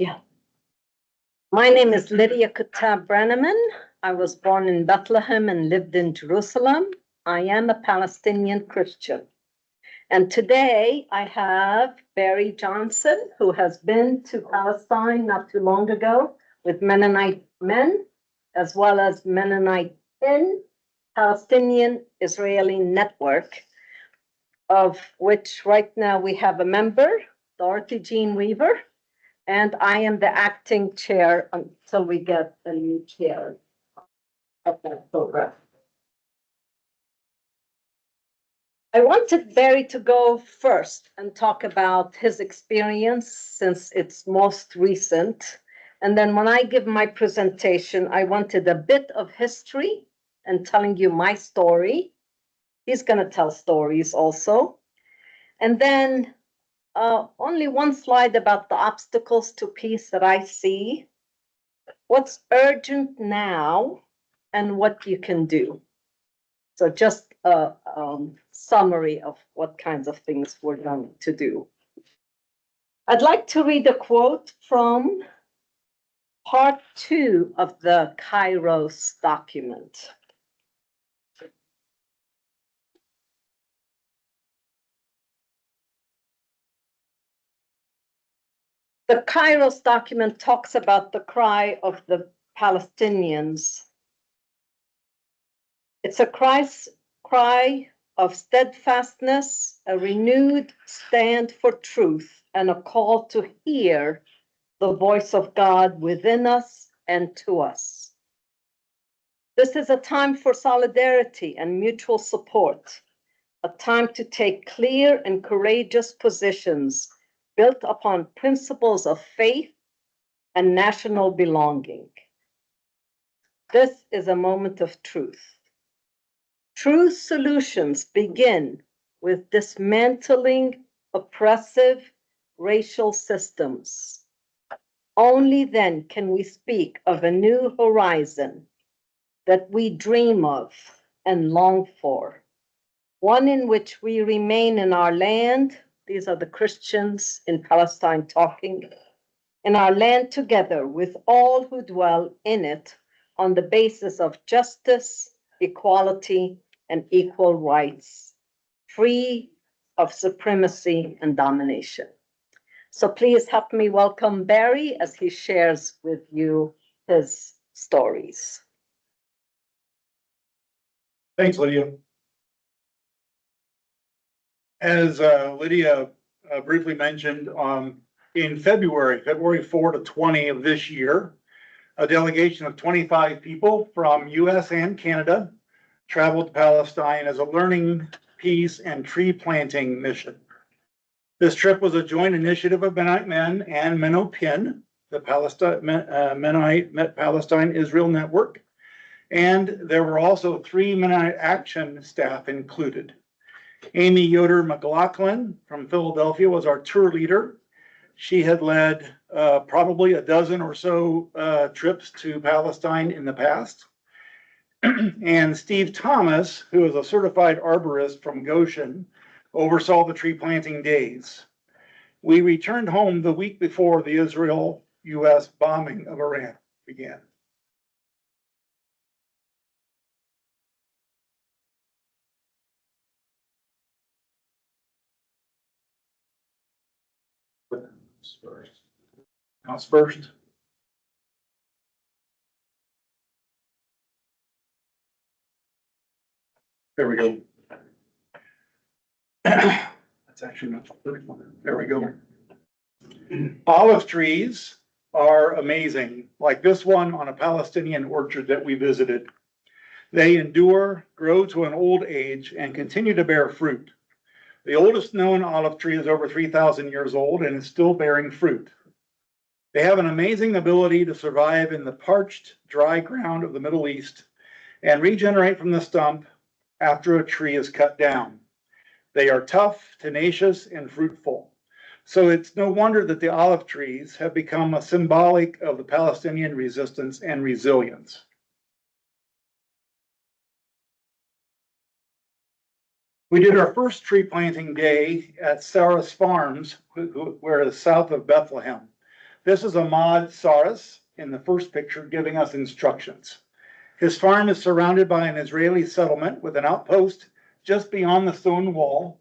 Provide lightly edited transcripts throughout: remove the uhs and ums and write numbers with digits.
Yeah. My name is Lydia Kutab Brenneman. I was born in Bethlehem and lived in Jerusalem. I am a Palestinian Christian. And today I have Barry Johnson, who has been to Palestine not too long ago with Mennonite men, as well as Mennonite in Palestinian Israeli network, of which right now we have a member, Dorothy Jean Weaver, and I am the acting chair until we get a new chair of that program. I wanted Barry to go first and talk about his experience since it's most recent. And then when I give my presentation, I wanted a bit of history and telling you my story. He's going to tell stories also. And then only one slide about the obstacles to peace that I see, what's urgent now, and what you can do. So just a summary of what kinds of things we're going to do. I'd like to read a quote from part 2 of the Kairos document. The Kairos document talks about the cry of the Palestinians. It's a cry of steadfastness, a renewed stand for truth, and a call to hear the voice of God within us and to us. This is a time for solidarity and mutual support, a time to take clear and courageous positions built upon principles of faith and national belonging. This is a moment of truth. True solutions begin with dismantling oppressive racial systems. Only then can we speak of a new horizon that we dream of and long for, one in which we remain in our land. These are the Christians in Palestine talking, in our land together with all who dwell in it on the basis of justice, equality, and equal rights, free of supremacy and domination. So please help me welcome Barry as he shares with you his stories. Thanks, Lydia. As Lydia briefly mentioned, in February 4 to 20 of this year, a delegation of 25 people from US and Canada traveled to Palestine as a learning, peace, and tree planting mission. This trip was a joint initiative of Mennonite Men and Menno-Pin, the Mennonite Palestine Israel Network, and there were also 3 Mennonite Action staff included. Amy Yoder McLaughlin from Philadelphia was our tour leader. She had led probably a dozen or so trips to Palestine in the past. And Steve Thomas, who is a certified arborist from Goshen, oversaw the tree planting days. We returned home the week before the Israel-US bombing of Iran began. Mouse first. There we go. That's actually not the first one. There we go. Olive trees are amazing, like this one on a Palestinian orchard that we visited. They endure, grow to an old age, and continue to bear fruit. The oldest known olive tree is over 3,000 years old and is still bearing fruit. They have an amazing ability to survive in the parched, dry ground of the Middle East and regenerate from the stump after a tree is cut down. They are tough, tenacious, and fruitful. So it's no wonder that the olive trees have become a symbolic of the Palestinian resistance and resilience. We did our first tree planting day at Sarah's Farms, where it's south of Bethlehem. This is Ahmad Saras in the first picture giving us instructions. His farm is surrounded by an Israeli settlement with an outpost just beyond the stone wall.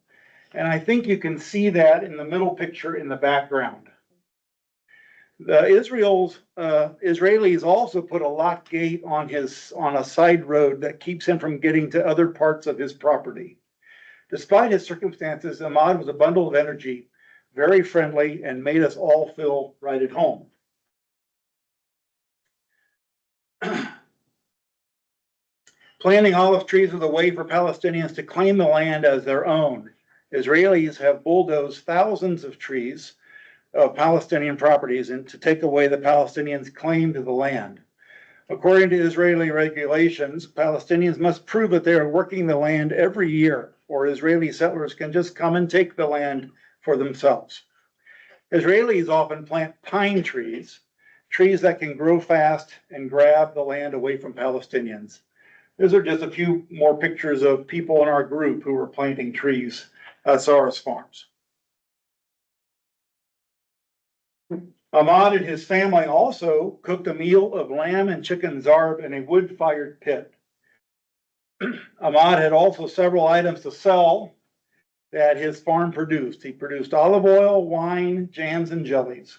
And I think you can see that in the middle picture in the background. The Israelis also put a lock gate on a side road that keeps him from getting to other parts of his property. Despite his circumstances, Ahmad was a bundle of energy, very friendly, and made us all feel right at home. Planting olive trees is a way for Palestinians to claim the land as their own. Israelis have bulldozed thousands of trees of Palestinian properties and to take away the Palestinians' claim to the land. According to Israeli regulations, Palestinians must prove that they are working the land every year, or Israeli settlers can just come and take the land for themselves. Israelis often plant pine trees, trees that can grow fast and grab the land away from Palestinians. These are just a few more pictures of people in our group who were planting trees at Saras farms. Ahmad and his family also cooked a meal of lamb and chicken zarb in a wood-fired pit. Ahmad had also several items to sell that his farm produced. He produced olive oil, wine, jams, and jellies.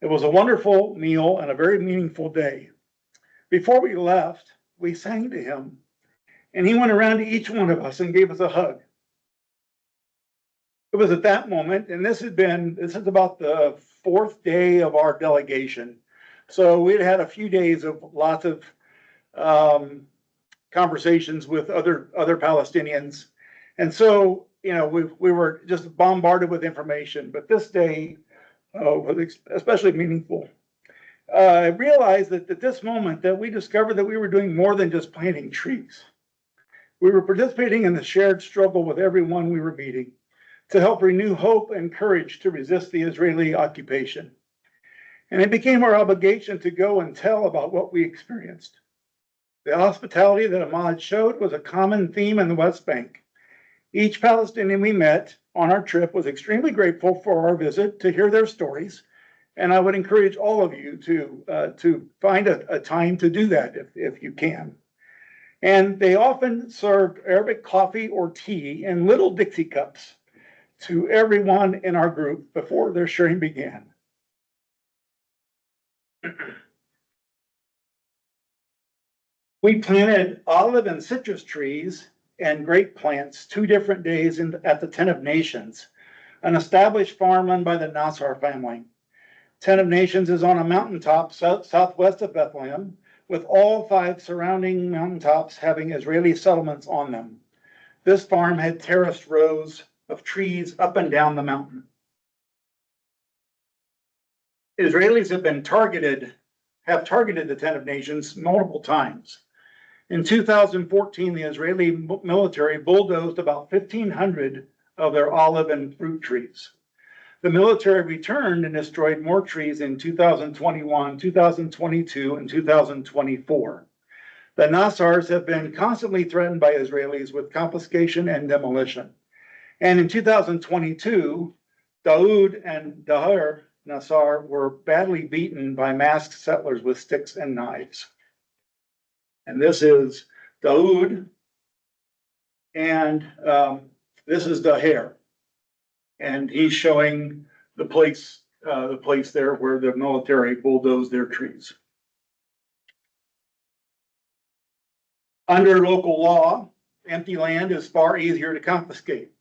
It was a wonderful meal and a very meaningful day. Before we left, we sang to him, and he went around to each one of us and gave us a hug. It was at that moment, and this is about the fourth day of our delegation. So we'd had a few days of lots of conversations with other Palestinians. And so, you know, we were just bombarded with information, but this day was especially meaningful. I realized that at this moment that we discovered that we were doing more than just planting trees. We were participating in the shared struggle with everyone we were meeting to help renew hope and courage to resist the Israeli occupation. And it became our obligation to go and tell about what we experienced. The hospitality that Ahmad showed was a common theme in the West Bank. Each Palestinian we met on our trip was extremely grateful for our visit to hear their stories. And I would encourage all of you to find a time to do that if you can. And they often served Arabic coffee or tea in little Dixie cups to everyone in our group before their sharing began. We planted olive and citrus trees and grape plants 2 different days at the Tent of Nations, an established farm run by the Nassar family. Tent of Nations is on a mountaintop southwest of Bethlehem, with all 5 surrounding mountaintops having Israeli settlements on them. This farm had terraced rows of trees up and down the mountain. Israelis have targeted the Tent of Nations multiple times. In 2014, the Israeli military bulldozed about 1,500 of their olive and fruit trees. The military returned and destroyed more trees in 2021, 2022, and 2024. The Nassars have been constantly threatened by Israelis with confiscation and demolition. And in 2022, Daoud and Dahir Nassar were badly beaten by masked settlers with sticks and knives. And this is Daoud, and this is Dahir. And he's showing the place there where the military bulldozed their trees. Under local law, empty land is far easier to confiscate.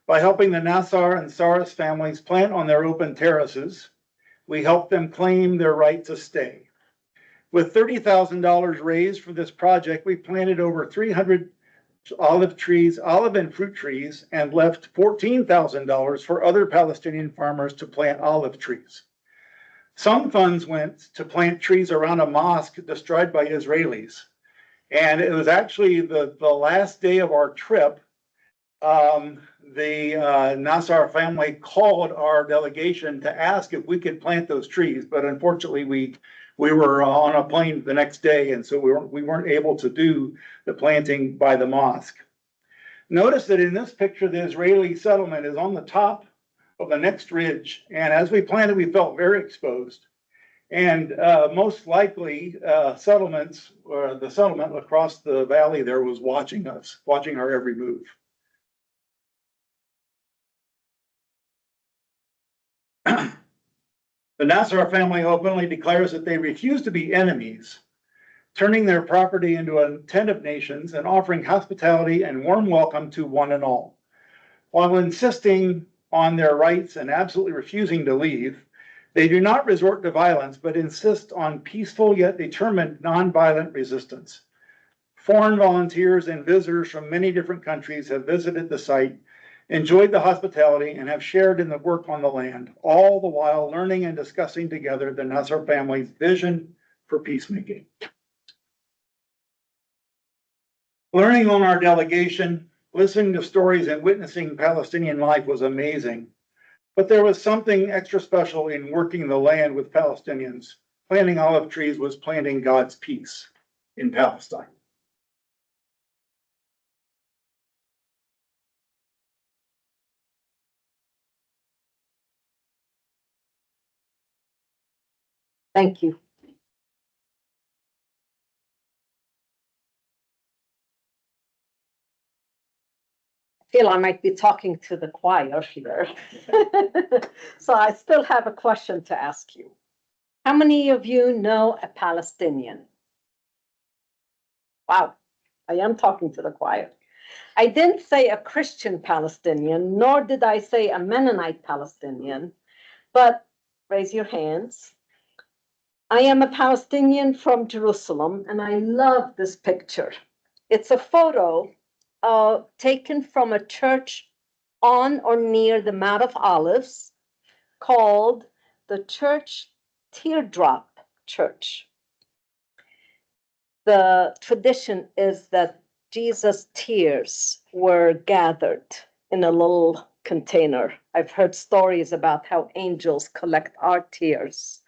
By helping the Nassar and Saras families plant on their open terraces, we help them claim their right to stay. With $30,000 raised for this project, we planted over 300 olive and fruit trees and left $14,000 for other Palestinian farmers to plant olive trees. Some funds went to plant trees around a mosque destroyed by Israelis. And it was actually the last day of our trip. The Nassar family called our delegation to ask if we could plant those trees, but unfortunately we were on a plane the next day, and so we weren't able to do the planting by the mosque. Notice that in this picture, the Israeli settlement is on the top of the next ridge, and as we planted, we felt very exposed. And most likely settlements, or the settlement across the valley there was watching us, watching our every move. The Nassar family openly declares that they refuse to be enemies, turning their property into a tent of nations and offering hospitality and warm welcome to one and all. While insisting on their rights and absolutely refusing to leave, they do not resort to violence, but insist on peaceful yet determined nonviolent resistance. Foreign volunteers and visitors from many different countries have visited the site, enjoyed the hospitality, and have shared in the work on the land, all the while learning and discussing together the Nassar family's vision for peacemaking. Learning on our delegation, listening to stories and witnessing Palestinian life was amazing. But there was something extra special in working the land with Palestinians. Planting olive trees was planting God's peace in Palestine. Thank you. I feel I might be talking to the choir here. So I still have a question to ask you. How many of you know a Palestinian? Wow, I am talking to the choir. I didn't say a Christian Palestinian, nor did I say a Mennonite Palestinian, but raise your hands. I am a Palestinian from Jerusalem, and I love this picture. It's a photo taken from a church on or near the Mount of Olives called the Church Teardrop Church. The tradition is that Jesus' tears were gathered in a little container. I've heard stories about how angels collect our tears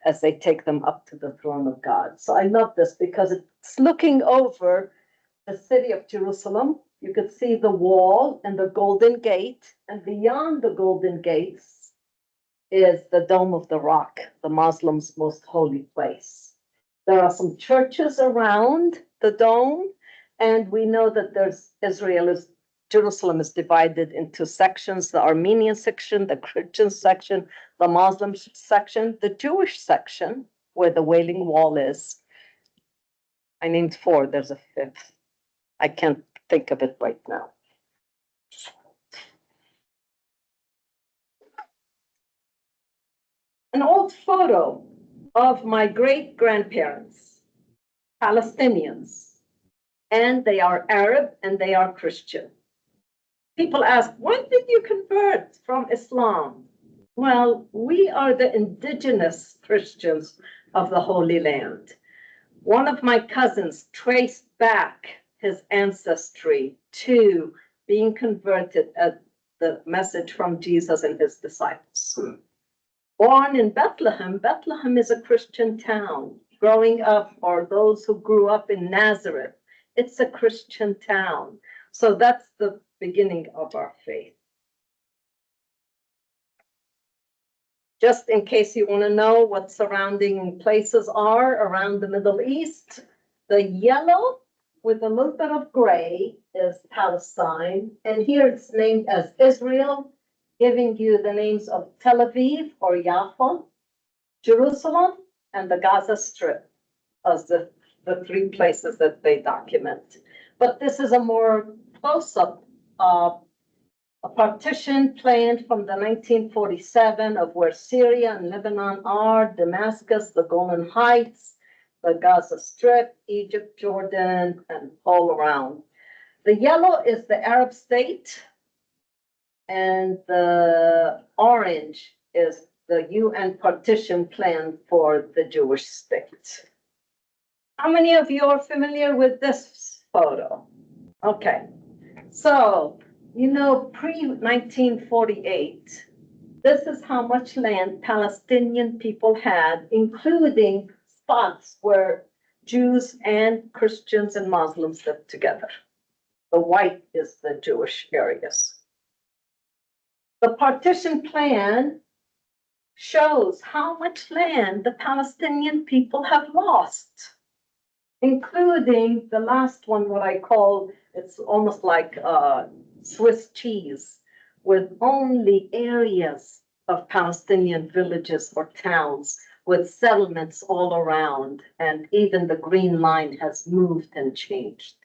as they take them up to the throne of God. So I love this because it's looking over the city of Jerusalem. You could see the wall and the Golden Gate, and beyond the Golden Gates is the Dome of the Rock, the Muslims' most holy place. There are some churches around the dome, and we know that Jerusalem is divided into sections: the Armenian section, the Christian section, the Muslim section, the Jewish section, where the Wailing Wall is. I named 4, there's a 5th. I can't think of it right now. An old photo of my great-grandparents, Palestinians, and they are Arab and they are Christian. People ask, when did you convert from Islam? Well, we are the indigenous Christians of the Holy Land. One of my cousins traced back his ancestry to being converted at the message from Jesus and his disciples. Born in Bethlehem, Bethlehem is a Christian town. Growing up, or those who grew up in Nazareth, it's a Christian town. So that's the beginning of our faith. Just in case you want to know what surrounding places are around the Middle East, the yellow with a little bit of gray is Palestine, and here it's named as Israel, giving you the names of Tel Aviv or Yafa, Jerusalem, and the Gaza Strip as the 3 places that they document. But this is a more close-up a partition planned from the 1947 of where Syria and Lebanon are, Damascus, the Golan Heights, the Gaza Strip, Egypt, Jordan, and all around. The yellow is the Arab state, and the orange is the UN partition plan for the Jewish state. How many of you are familiar with this photo? Okay, so you know, pre-1948, this is how much land Palestinian people had, including spots where Jews and Christians and Muslims lived together. The white is the Jewish areas. The partition plan shows how much land the Palestinian people have lost, including the last one, what I call, it's almost like Swiss cheese, with only areas of Palestinian villages or towns with settlements all around, and even the green line has moved and changed.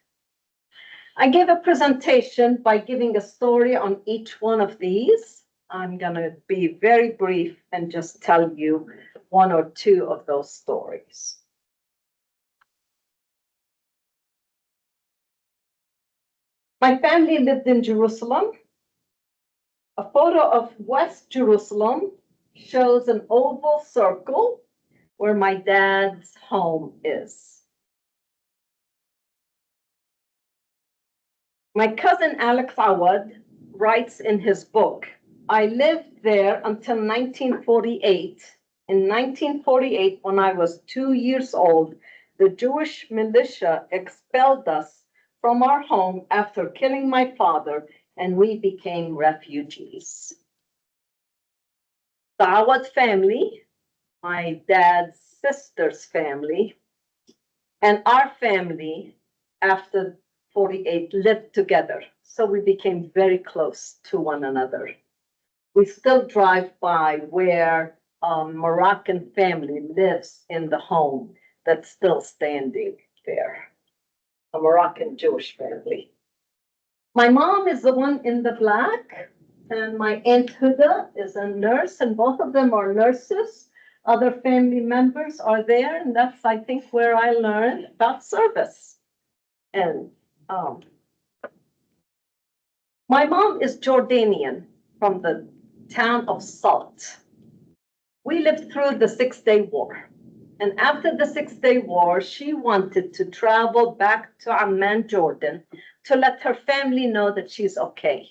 I gave a presentation by giving a story on each one of these. I'm going to be very brief and just tell you one or two of those stories. My family lived in Jerusalem. A photo of West Jerusalem shows an oval circle where my dad's home is. My cousin Alex Awad writes in his book, I lived there until 1948. In 1948, when I was 2 years old, the Jewish militia expelled us from our home after killing my father, and we became refugees. The Awad family, my dad's sister's family, and our family after 48 lived together. So we became very close to one another. We still drive by where a Moroccan family lives in the home that's still standing there, a Moroccan Jewish family. My mom is the one in the black, and my Aunt Huda is a nurse, and both of them are nurses. Other family members are there, and that's, I think, where I learned about service. And my mom is Jordanian from the town of Salt. We lived through the 6-Day War. And after the 6-Day War, she wanted to travel back to Amman, Jordan, to let her family know that she's okay.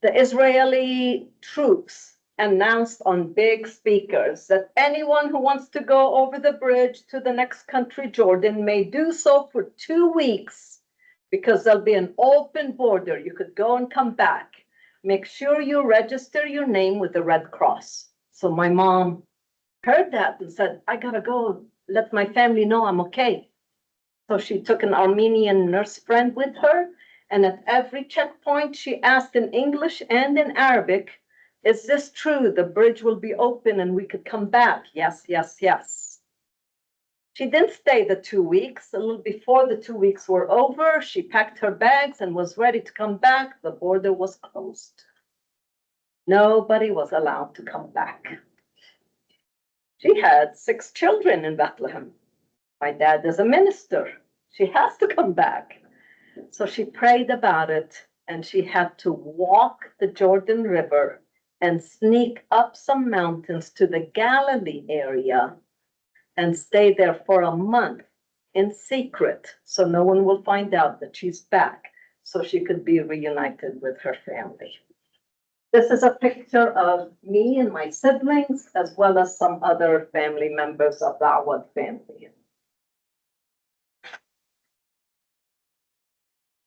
The Israeli troops announced on big speakers that anyone who wants to go over the bridge to the next country, Jordan, may do so for 2 weeks, because there'll be an open border. You could go and come back. Make sure you register your name with the Red Cross. So my mom heard that and said, I gotta go let my family know I'm okay. So she took an Armenian nurse friend with her, and at every checkpoint she asked in English and in Arabic, is this true? The bridge will be open and we could come back. Yes, yes, yes. She didn't stay the 2 weeks. A little before the 2 weeks were over, she packed her bags and was ready to come back. The border was closed. Nobody was allowed to come back. She had 6 children in Bethlehem. My dad is a minister. She has to come back. So she prayed about it, and she had to walk the Jordan River and sneak up some mountains to the Galilee area and stay there for a month in secret, so no one will find out that she's back, so she could be reunited with her family. This is a picture of me and my siblings, as well as some other family members of the Awad family.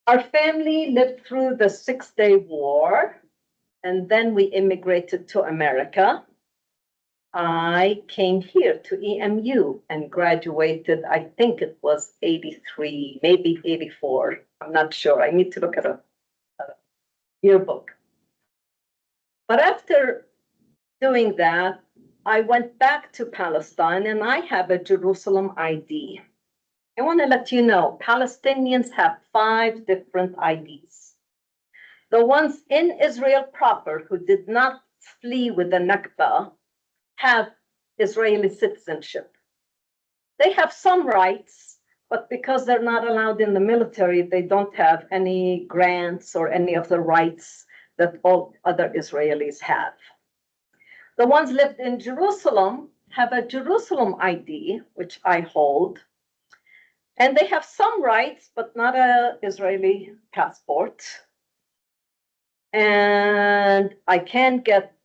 Our family lived through the 6-Day War, and then we immigrated to America. I came here to EMU and graduated, I think it was 83, maybe 84. I'm not sure. I need to look at a yearbook. But after doing that, I went back to Palestine, and I have a Jerusalem ID. I want to let you know, Palestinians have 5 different IDs. The ones in Israel proper who did not flee with the Nakba have Israeli citizenship. They have some rights, but because they're not allowed in the military, they don't have any grants or any of the rights that all other Israelis have. The ones lived in Jerusalem have a Jerusalem ID, which I hold, and they have some rights, but not an Israeli passport. And I can get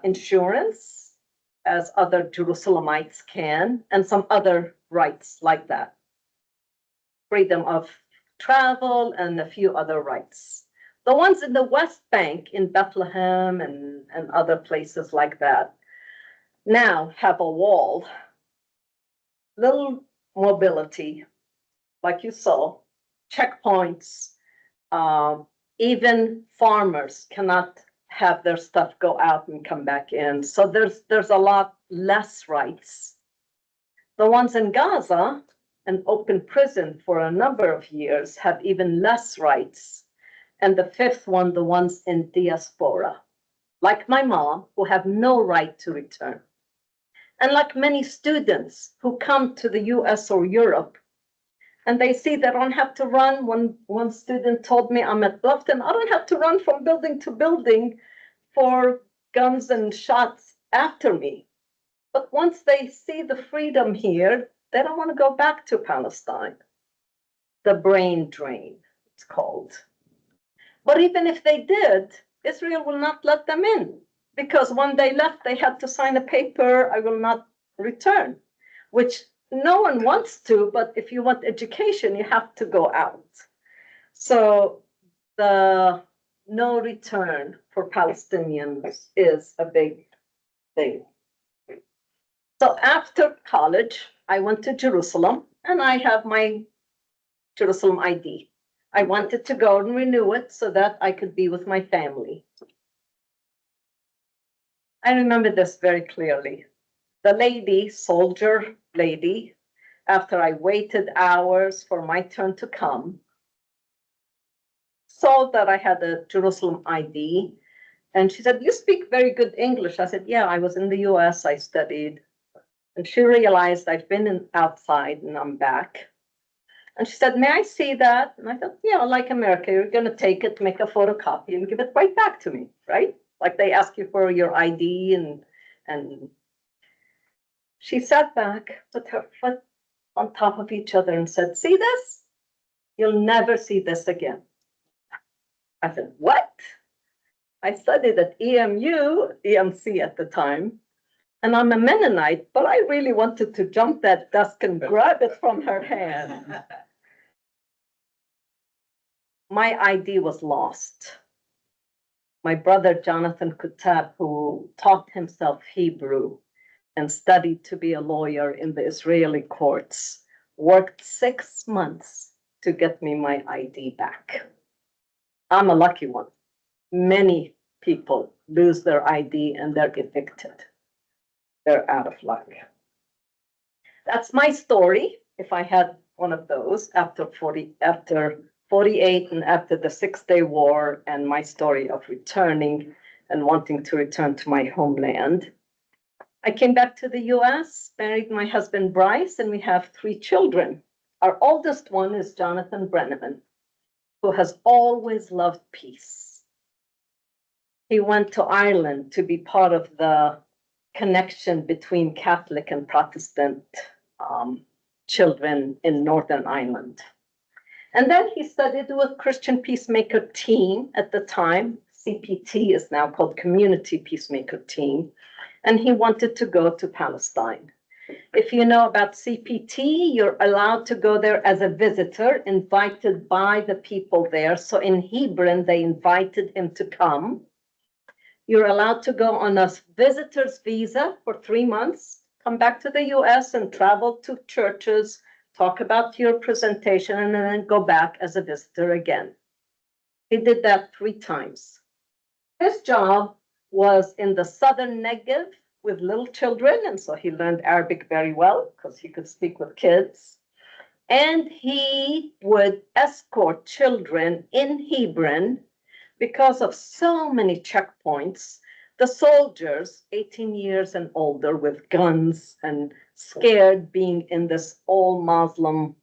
insurance, as other Jerusalemites can, and some other rights like that. Freedom of travel and a few other rights. The ones in the West Bank, in Bethlehem and other places like that, now have a wall, little mobility, like you saw, checkpoints. Even farmers cannot have their stuff go out and come back in. So there's a lot less rights. The ones in Gaza, an open prison for a number of years, have even less rights. And the fifth one, the ones in diaspora, like my mom, who have no right to return. And like many students who come to the US or Europe, and they see they don't have to run. One student told me, I'm at Bluffton, I don't have to run from building to building for guns and shots after me. But once they see the freedom here, they don't want to go back to Palestine. The brain drain, it's called. But even if they did, Israel will not let them in, because when they left, they had to sign a paper, I will not return, which no one wants to, but if you want education, you have to go out. So the no return for Palestinians is a big thing. So after college, I went to Jerusalem, and I have my Jerusalem ID. I wanted to go and renew it so that I could be with my family. I remember this very clearly. The lady, soldier lady, after I waited hours for my turn to come, saw that I had a Jerusalem ID, and she said, "You speak very good English." I said, "Yeah, I was in the US, I studied." And she realized I've been outside and I'm back. And she said, "May I see that?" And I thought, "Yeah, like America, you're going to take it, make a photocopy, and give it right back to me, right? Like they ask you for your ID." And she sat back, put her foot on top of each other and said, "See this? You'll never see this again." I said, "What?" I studied at EMC at the time, and I'm a Mennonite, but I really wanted to jump that desk and grab it from her hand. My ID was lost. My brother, Jonathan Kutab, who taught himself Hebrew and studied to be a lawyer in the Israeli courts, worked 6 months to get me my ID back. I'm a lucky one. Many people lose their ID and they're evicted. They're out of luck. That's my story. If I had one of those after 48 and after the 6-Day War, and my story of returning and wanting to return to my homeland. I came back to the US, married my husband Bryce, and we have 3 children. Our oldest one is Jonathan Brenneman, who has always loved peace. He went to Ireland to be part of the connection between Catholic and Protestant children in Northern Ireland. And then he studied with Christian Peacemaker Team at the time. CPT is now called Community Peacemaker Team. And he wanted to go to Palestine. If you know about CPT, you're allowed to go there as a visitor, invited by the people there. So in Hebron, they invited him to come. You're allowed to go on a visitor's visa for 3 months, come back to the US and travel to churches, talk about your presentation, and then go back as a visitor again. He did that 3 times. His job was in the southern Negev with little children, and so he learned Arabic very well because he could speak with kids. And he would escort children in Hebron because of so many checkpoints. The soldiers, 18 years and older, with guns and scared being in this all Muslim,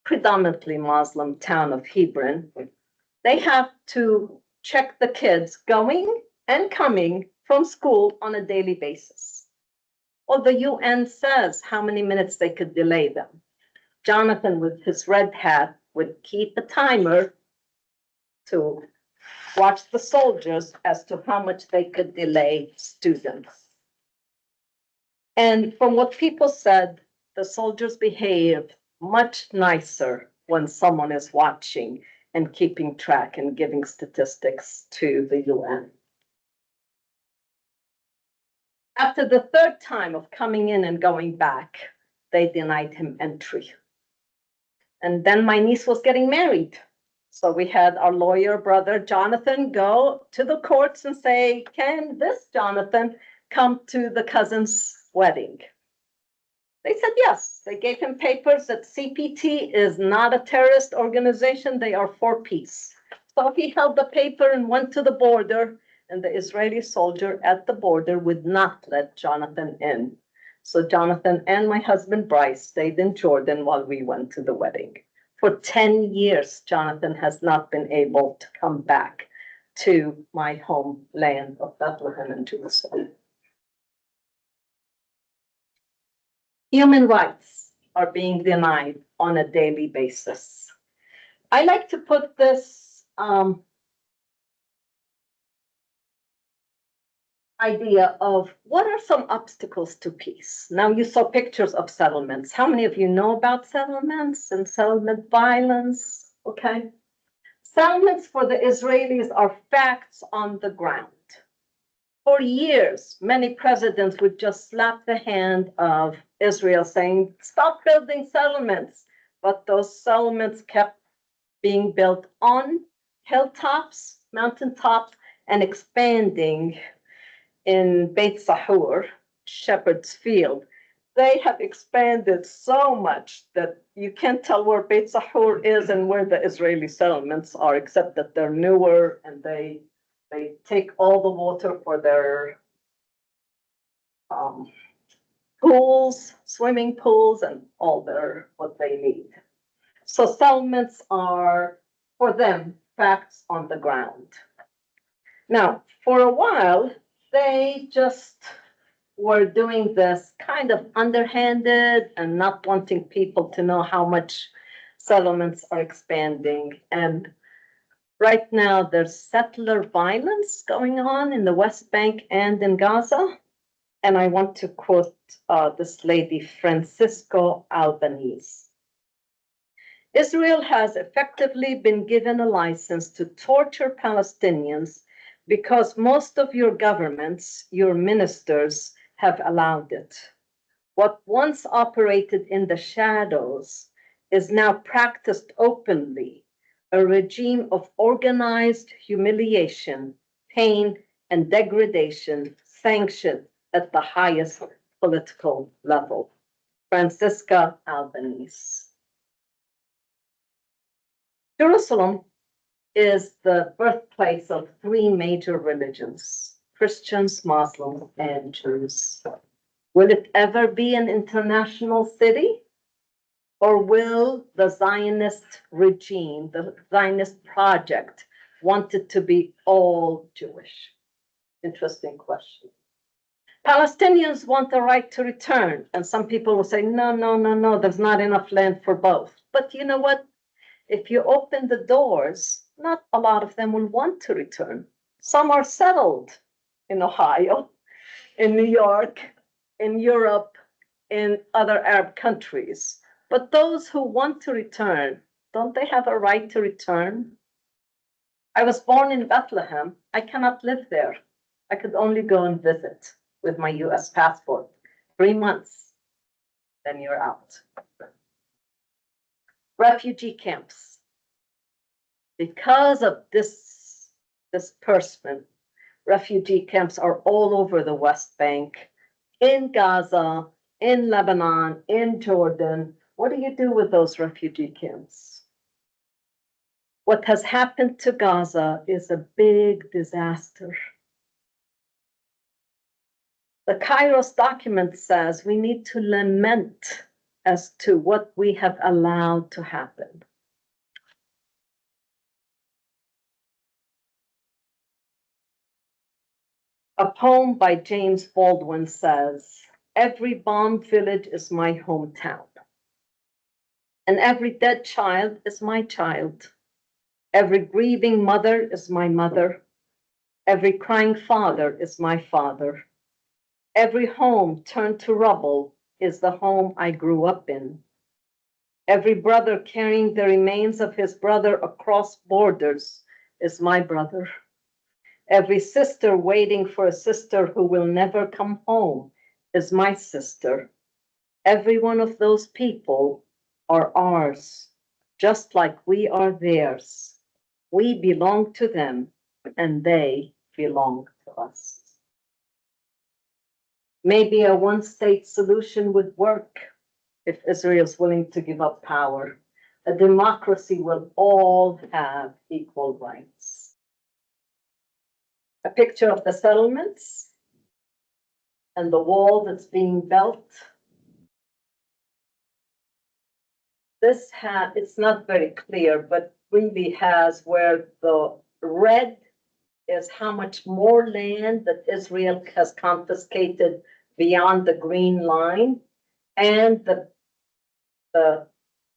predominantly Muslim town of Hebron, they have to check the kids going and coming from school on a daily basis. Well, the UN says how many minutes they could delay them. Jonathan, with his red hat, would keep a timer to watch the soldiers as to how much they could delay students. And from what people said, the soldiers behave much nicer when someone is watching and keeping track and giving statistics to the UN. After the third time of coming in and going back, they denied him entry. And then my niece was getting married. So we had our lawyer brother, Jonathan, go to the courts and say, can this Jonathan come to the cousin's wedding? They said yes. They gave him papers that CPT is not a terrorist organization. They are for peace. So he held the paper and went to the border, and the Israeli soldier at the border would not let Jonathan in. So Jonathan and my husband Bryce stayed in Jordan while we went to the wedding. For 10 years, Jonathan has not been able to come back to my homeland of Bethlehem and Jerusalem. Human rights are being denied on a daily basis. I like to put this idea of what are some obstacles to peace. Now you saw pictures of settlements. How many of you know about settlements and settlement violence? Okay. Settlements for the Israelis are facts on the ground. For years, many presidents would just slap the hand of Israel saying, stop building settlements. But those settlements kept being built on hilltops, mountaintops, and expanding in Beit Sahur, Shepherd's Field. They have expanded so much that you can't tell where Beit Sahur is and where the Israeli settlements are, except that they're newer and they take all the water for their pools, swimming pools, and all their what they need. So settlements are, for them, facts on the ground. Now, for a while, they just were doing this kind of underhanded and not wanting people to know how much settlements are expanding. And right now, there's settler violence going on in the West Bank and in Gaza. And I want to quote this lady, Francisco Albanese. Israel has effectively been given a license to torture Palestinians because most of your governments, your ministers, have allowed it. What once operated in the shadows is now practiced openly, a regime of organized humiliation, pain, and degradation sanctioned at the highest political level. Francisca Albanese. Jerusalem is the birthplace of three major religions, Christians, Muslims, and Jews. Will it ever be an international city? Or will the Zionist regime, the Zionist project, want it to be all Jewish? Interesting question. Palestinians want the right to return, and some people will say, no, there's not enough land for both. But you know what? If you open the doors, not a lot of them will want to return. Some are settled in Ohio, in New York, in Europe, in other Arab countries. But those who want to return, don't they have a right to return? I was born in Bethlehem. I cannot live there. I could only go and visit with my US passport. 3 months, then you're out. Refugee camps. Because of this disbursement, refugee camps are all over the West Bank, in Gaza, in Lebanon, in Jordan. What do you do with those refugee camps? What has happened to Gaza is a big disaster. The Kairos document says we need to lament as to what we have allowed to happen. A poem by James Baldwin says, every bombed village is my hometown, and every dead child is my child. Every grieving mother is my mother. Every crying father is my father. Every home turned to rubble is the home I grew up in. Every brother carrying the remains of his brother across borders is my brother. Every sister waiting for a sister who will never come home is my sister. Every one of those people are ours, just like we are theirs. We belong to them, and they belong to us. Maybe a one-state solution would work if Israel's willing to give up power. A democracy will all have equal rights. A picture of the settlements and the wall that's being built. It's not very clear, but really has where the red is how much more land that Israel has confiscated beyond the green line, and the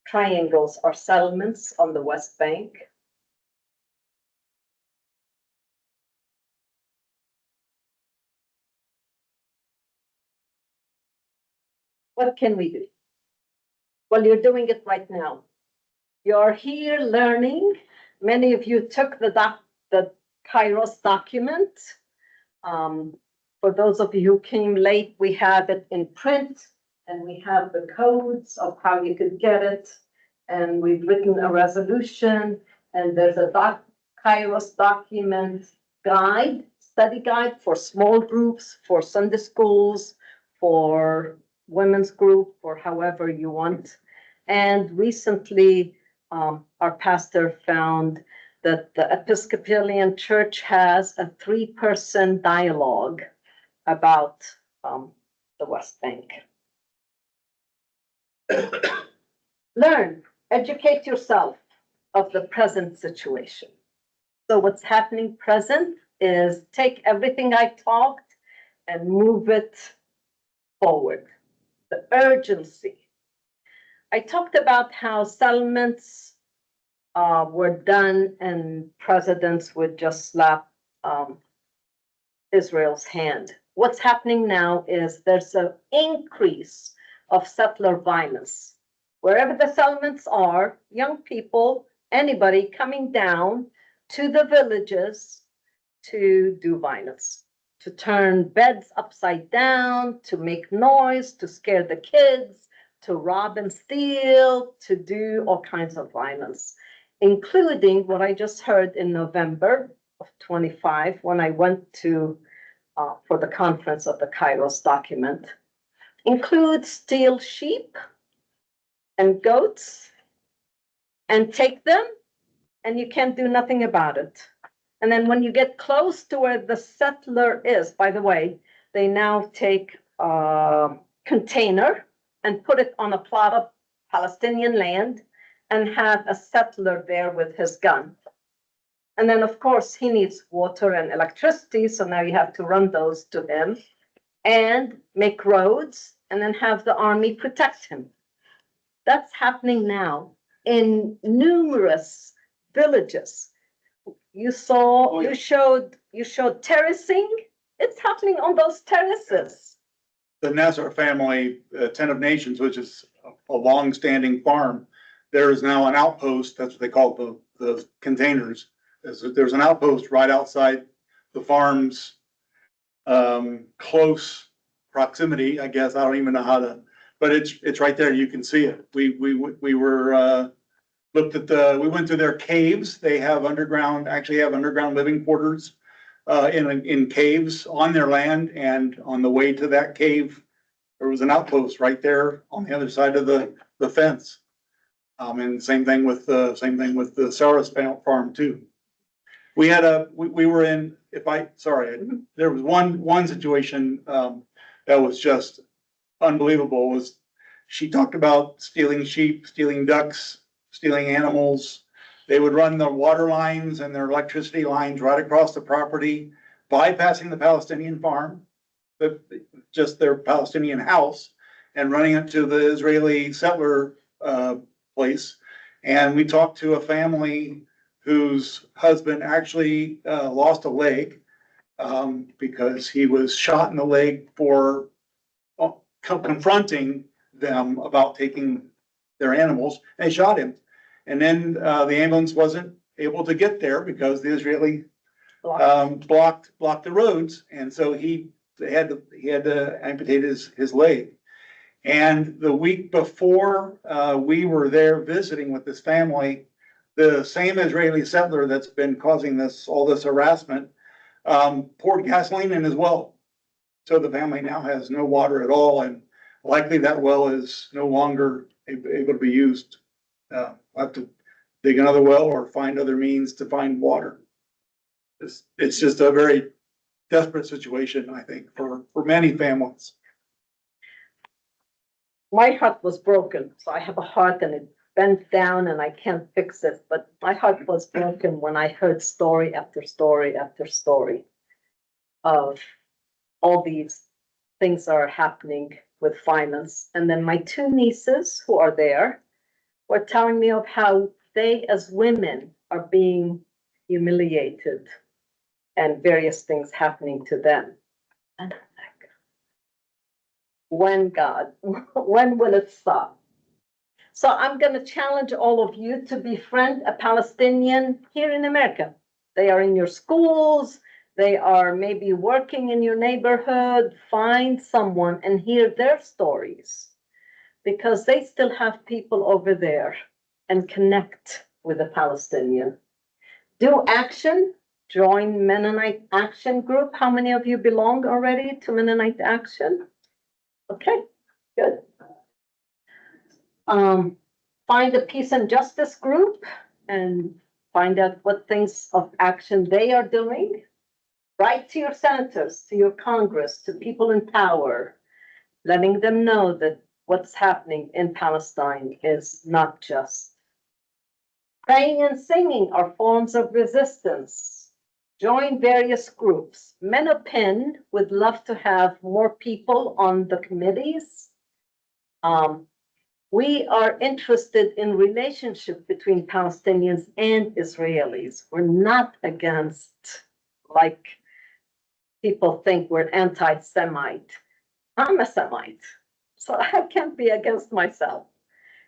triangles are settlements on the West Bank. What can we do? Well, you're doing it right now. You're here learning. Many of you took the Kairos document. For those of you who came late, we have it in print, and we have the codes of how you could get it. And we've written a resolution, and there's a Kairos document guide, study guide for small groups, for Sunday schools, for women's group, or however you want. And recently, our pastor found that the Episcopalian Church has a 3-person dialogue about the West Bank. Learn, educate yourself of the present situation. So what's happening present is take everything I talked and move it forward. The urgency. I talked about how settlements were done and presidents would just slap Israel's hand. What's happening now is there's an increase of settler violence. Wherever the settlements are, young people, anybody coming down to the villages to do violence, to turn beds upside down, to make noise, to scare the kids, to rob and steal, to do all kinds of violence, including what I just heard in November of 25 when I went to for the conference of the Kairos document, includes steal sheep and goats and take them, and you can't do nothing about it. And then when you get close to where the settler is, by the way, they now take a container and put it on a plot of Palestinian land and have a settler there with his gun. And then, of course, he needs water and electricity, so now you have to run those to him and make roads and then have the army protect him. That's happening now in numerous villages. You showed terracing. It's happening on those terraces. The Nasser family, Ten of Nations, which is a long-standing farm, there is now an outpost. That's what they call the containers. There's an outpost right outside the farm's close proximity, I guess. I don't even know how to, but it's right there. You can see it. We were looked at we went to their caves. They have underground living quarters in caves on their land, and on the way to that cave, there was an outpost right there on the other side of the fence. And same thing with the Saras farm too. We were in, there was one situation that was just unbelievable. Was she talked about stealing sheep, stealing ducks, stealing animals. They would run the water lines and their electricity lines right across the property, bypassing the Palestinian farm, just their Palestinian house, and running it to the Israeli settler place. And we talked to a family whose husband actually lost a leg because he was shot in the leg for confronting them about taking their animals, and they shot him. And then the ambulance wasn't able to get there because the Israeli blocked the roads, and so he had to amputate his leg. And the week before we were there visiting with this family, the same Israeli settler that's been causing all this harassment poured gasoline in his well. So the family now has no water at all, and likely that well is no longer able to be used. I'll have to dig another well or find other means to find water. It's just a very desperate situation, I think, for many families. My heart was broken. So I have a heart and it bent down and I can't fix it. But my heart was broken when I heard story after story after story of all these things that are happening with violence. And then my two nieces who are there were telling me of how they as women are being humiliated and various things happening to them. And I'm like, when, God, when will it stop? So I'm going to challenge all of you to befriend a Palestinian here in America. They are in your schools. They are maybe working in your neighborhood. Find someone and hear their stories, because they still have people over there, and connect with the Palestinian. Do action. Join Mennonite Action Group. How many of you belong already to Mennonite Action? Okay, good. Find a peace and justice group and find out what things of action they are doing. Write to your senators, to your Congress, to people in power, letting them know that what's happening in Palestine is not just. Praying and singing are forms of resistance. Join various groups. Menopin would love to have more people on the committees. We are interested in relationship between Palestinians and Israelis. We're not against, like people think we're anti-Semite. I'm a Semite, so I can't be against myself.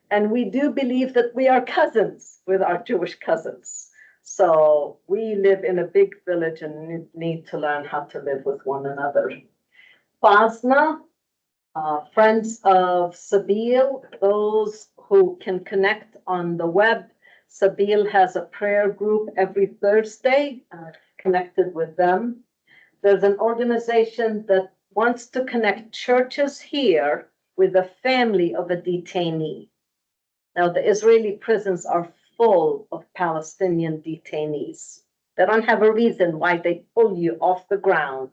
And we do believe that we are cousins with our Jewish cousins. So we live in a big village and need to learn how to live with one another. Fasna, Friends of Sabil, those who can connect on the web. Sabil has a prayer group every Thursday, connected with them. There's an organization that wants to connect churches here with the family of a detainee. Now, the Israeli prisons are full of Palestinian detainees. They don't have a reason why they pull you off the ground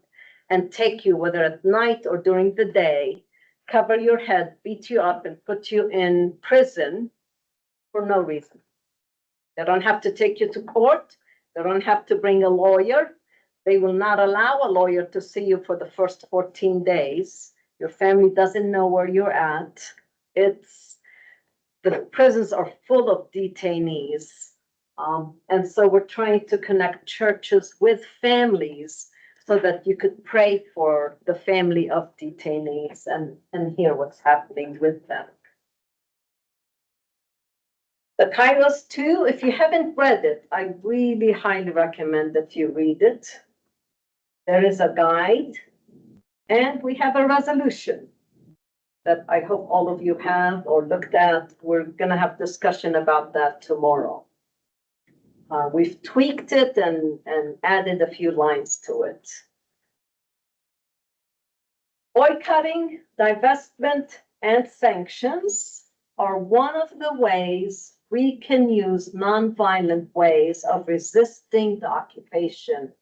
and take you, whether at night or during the day, cover your head, beat you up, and put you in prison for no reason. They don't have to take you to court. They don't have to bring a lawyer. They will not allow a lawyer to see you for the first 14 days. Your family doesn't know where you're at. The prisons are full of detainees. And so we're trying to connect churches with families so that you could pray for the family of detainees and hear what's happening with them. The Kairos 2, if you haven't read it, I really highly recommend that you read it. There is a guide, and we have a resolution that I hope all of you have or looked at. We're going to have discussion about that tomorrow. We've tweaked it and added a few lines to it. Boycotting, divestment, and sanctions are one of the ways we can use nonviolent ways of resisting the occupation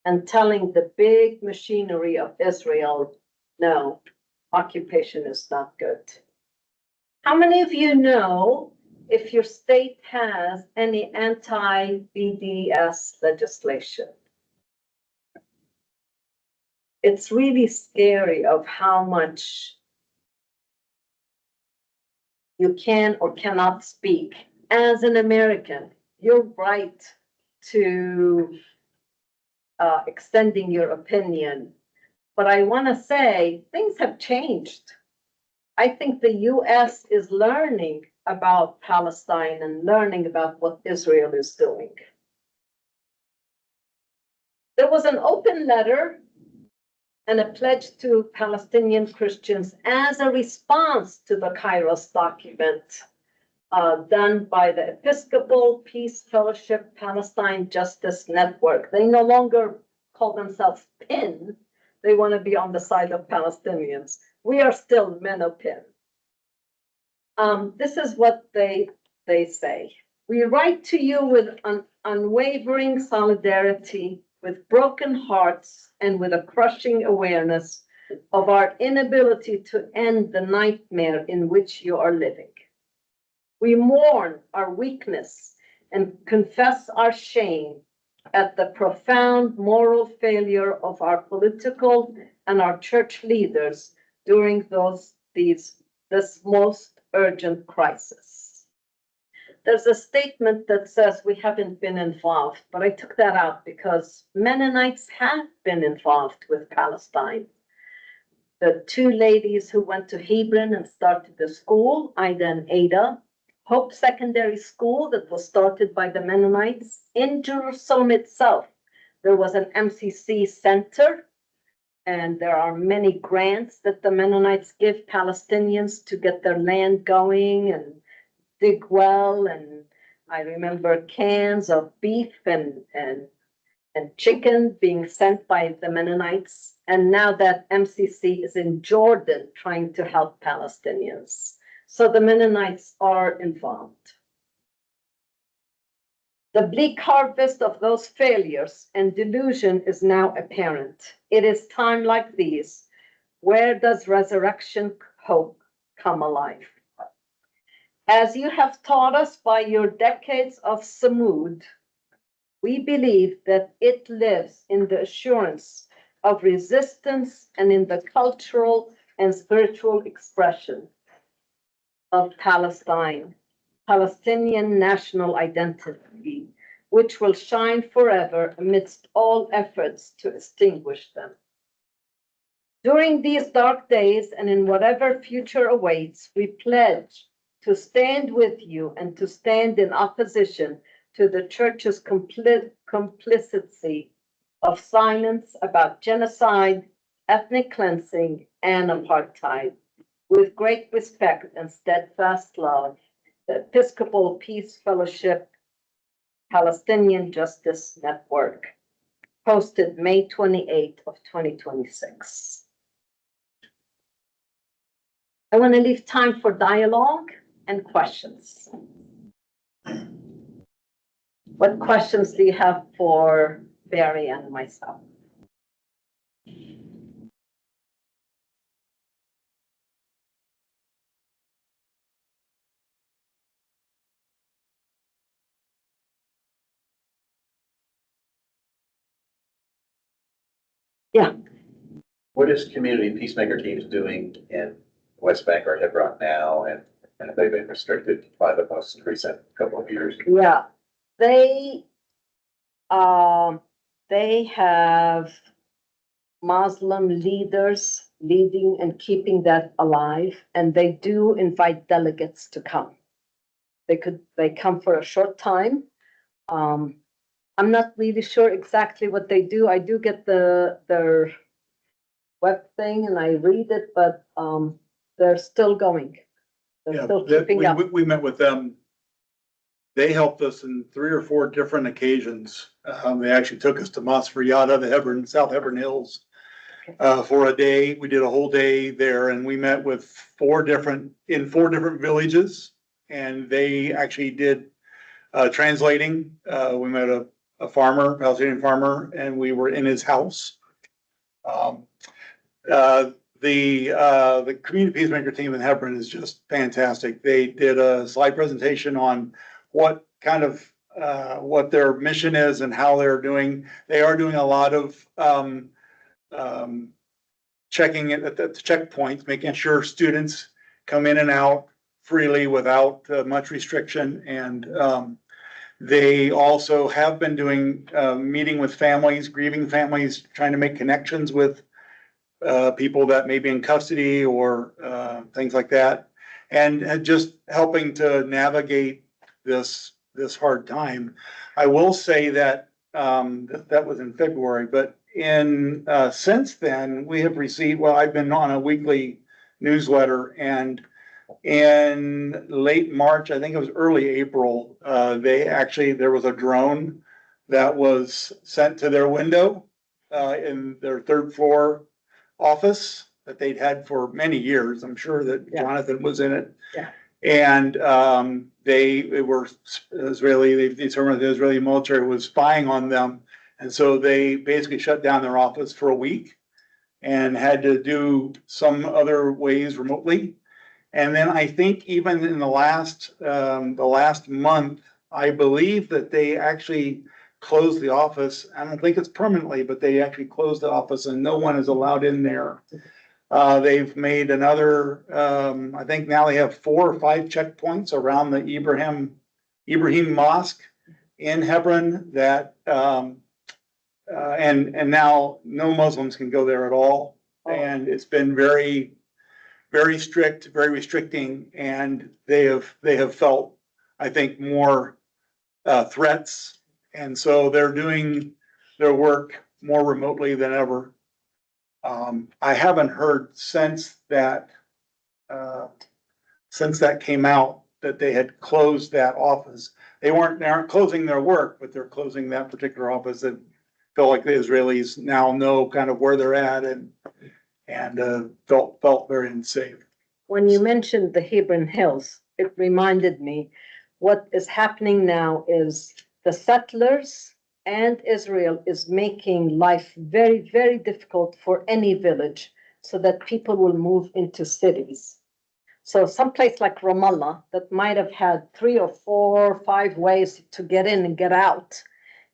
and telling the big machinery of Israel, no, occupation is not good. How many of you know if your state has any anti-BDS legislation? It's really scary of how much you can or cannot speak. As an American, your right to extending your opinion. But I want to say things have changed. I think the US is learning about Palestine and learning about what Israel is doing. There was an open letter and a pledge to Palestinian Christians as a response to the Kairos document done by the Episcopal Peace Fellowship Palestine Justice Network. They no longer call themselves PIN. They want to be on the side of Palestinians. We are still men of PIN. This is what they say. We write to you with an unwavering solidarity, with broken hearts, and with a crushing awareness of our inability to end the nightmare in which you are living. We mourn our weakness and confess our shame at the profound moral failure of our political and our church leaders during this most urgent crisis. There's a statement that says we haven't been involved, but I took that out because Mennonites have been involved with Palestine. The two ladies who went to Hebron and started the school, Ida and Ada, Hope Secondary School that was started by the Mennonites. In Jerusalem itself, there was an MCC center, and there are many grants that the Mennonites give Palestinians to get their land going and dig well. And I remember cans of beef and chicken being sent by the Mennonites. And now that MCC is in Jordan trying to help Palestinians. So the Mennonites are involved. The bleak harvest of those failures and delusion is now apparent. It is time like these. Where does resurrection hope come alive? As you have taught us by your decades of Samud, we believe that it lives in the assurance of resistance and in the cultural and spiritual expression of Palestine, Palestinian national identity, which will shine forever amidst all efforts to extinguish them. During these dark days and in whatever future awaits, we pledge to stand with you and to stand in opposition to the church's complicity of silence about genocide, ethnic cleansing, and apartheid. With great respect and steadfast love, the Episcopal Peace Fellowship Palestinian Justice Network, posted May 28th of 2026. I want to leave time for dialogue and questions. What questions do you have for Barry and myself? Yeah. What is community peacemaker teams doing in West Bank or Hebron now, and have they been restricted by the most recent couple of years? Yeah, they have Muslim leaders leading and keeping that alive, and they do invite delegates to come. They come for a short time. I'm not really sure exactly what they do. I do get their web thing and I read it, but they're still going. They're still keeping up. We met with them. They helped us in 3 or 4 different occasions. They actually took us to Masr Yada, the Hebron, South Hebron Hills, for a day. We did a whole day there, and we met with 4 different villages, and they actually did translating. We met a farmer, Palestinian farmer, and we were in his house. The community peacemaker team in Hebron is just fantastic. They did a slide presentation on what kind of what their mission is and how they're doing. They are doing a lot of checking it at the checkpoints, making sure students come in and out freely without much restriction. And they also have been doing meeting with families, grieving families, trying to make connections with people that may be in custody or things like that, and just helping to navigate this hard time. I will say that That was in February, but since then, we have received, well, I've been on a weekly newsletter, and in late March, I think it was early April, there was a drone that was sent to their window, in their third floor office that they'd had for many years. I'm sure that Jonathan was in it. Yeah. And they were Israeli, they determined the Israeli military was spying on them. And so they basically shut down their office for a week and had to do some other ways remotely. And then I think even in the last month, I believe that they actually closed the office. I don't think it's permanently, but they actually closed the office and no one is allowed in there. They've made another, I think now they have 4 or 5 checkpoints around the Ibrahim Mosque in Hebron that, and now no Muslims can go there at all. And it's been very, very strict, very restricting, and they have felt, I think, more threats. And so they're doing their work more remotely than ever. I haven't heard since that came out that they had closed that office. They aren't closing their work, but they're closing that particular office, and feel like the Israelis now know kind of where they're at and felt very unsafe. When you mentioned the Hebron Hills, it reminded me what is happening now is the settlers and Israel is making life very, very difficult for any village so that people will move into cities. So someplace like Ramallah that might have had 3 or 4 or 5 ways to get in and get out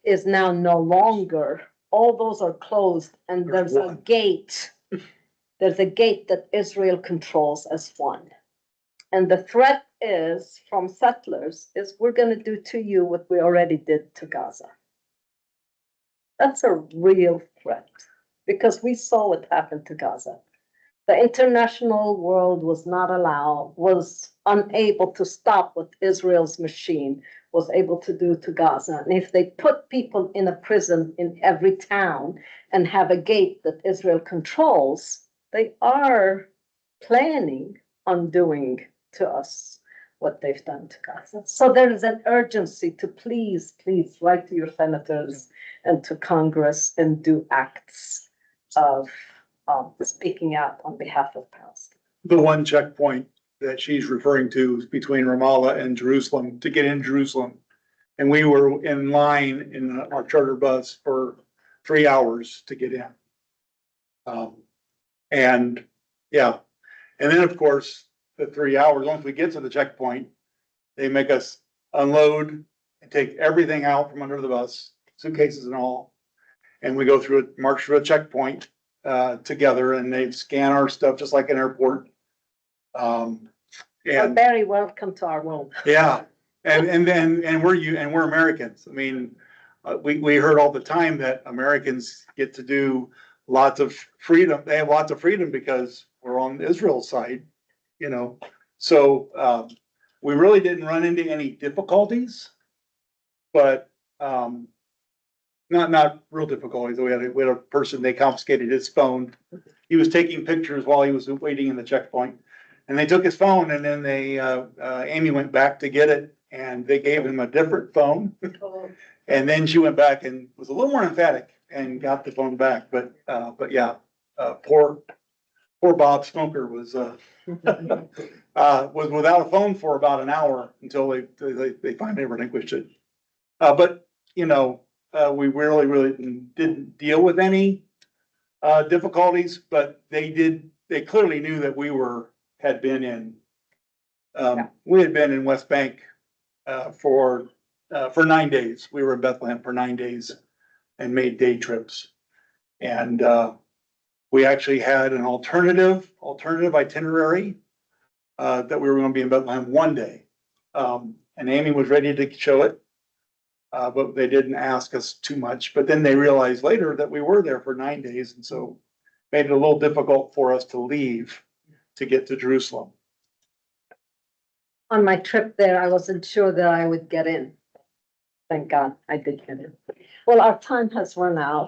is now no longer. All those are closed, and there's a gate. There's a gate that Israel controls as one. And the threat is from settlers is we're going to do to you what we already did to Gaza. That's a real threat because we saw what happened to Gaza. The international world was unable to stop what Israel's machine was able to do to Gaza. And if they put people in a prison in every town and have a gate that Israel controls, they are planning on doing to us what they've done to Gaza. So there is an urgency to please write to your senators and to Congress and do acts of speaking out on behalf of Palestine. The one checkpoint that she's referring to is between Ramallah and Jerusalem to get in Jerusalem. And we were in line in our charter bus for 3 hours to get in. And then of course, the 3 hours, once we get to the checkpoint, they make us unload and take everything out from under the bus, suitcases and all. And we go through it, march through a checkpoint together, and they scan our stuff just like an airport. You're very welcome to our world. Yeah, and we're Americans. I mean, we heard all the time that Americans get to do lots of freedom. They have lots of freedom because we're on Israel's side, you know. So we really didn't run into any difficulties, but not real difficulties. We had a person, they confiscated his phone. He was taking pictures while he was waiting in the checkpoint, and they took his phone, and then Amy went back to get it, and they gave him a different phone. And then she went back and was a little more emphatic and got the phone back. But yeah, poor Bob Smoker was without a phone for about an hour until they finally relinquished it. But you know, we really didn't deal with any difficulties, but they clearly knew that we had been in West Bank for 9 days. We were in Bethlehem for 9 days and made day trips. And we actually had an alternative itinerary that we were going to be in Bethlehem one day. And Amy was ready to show it, but they didn't ask us too much. But then they realized later that we were there for 9 days, and so made it a little difficult for us to leave to get to Jerusalem. On my trip there, I wasn't sure that I would get in. Thank God I did get in. Well, our time has run out.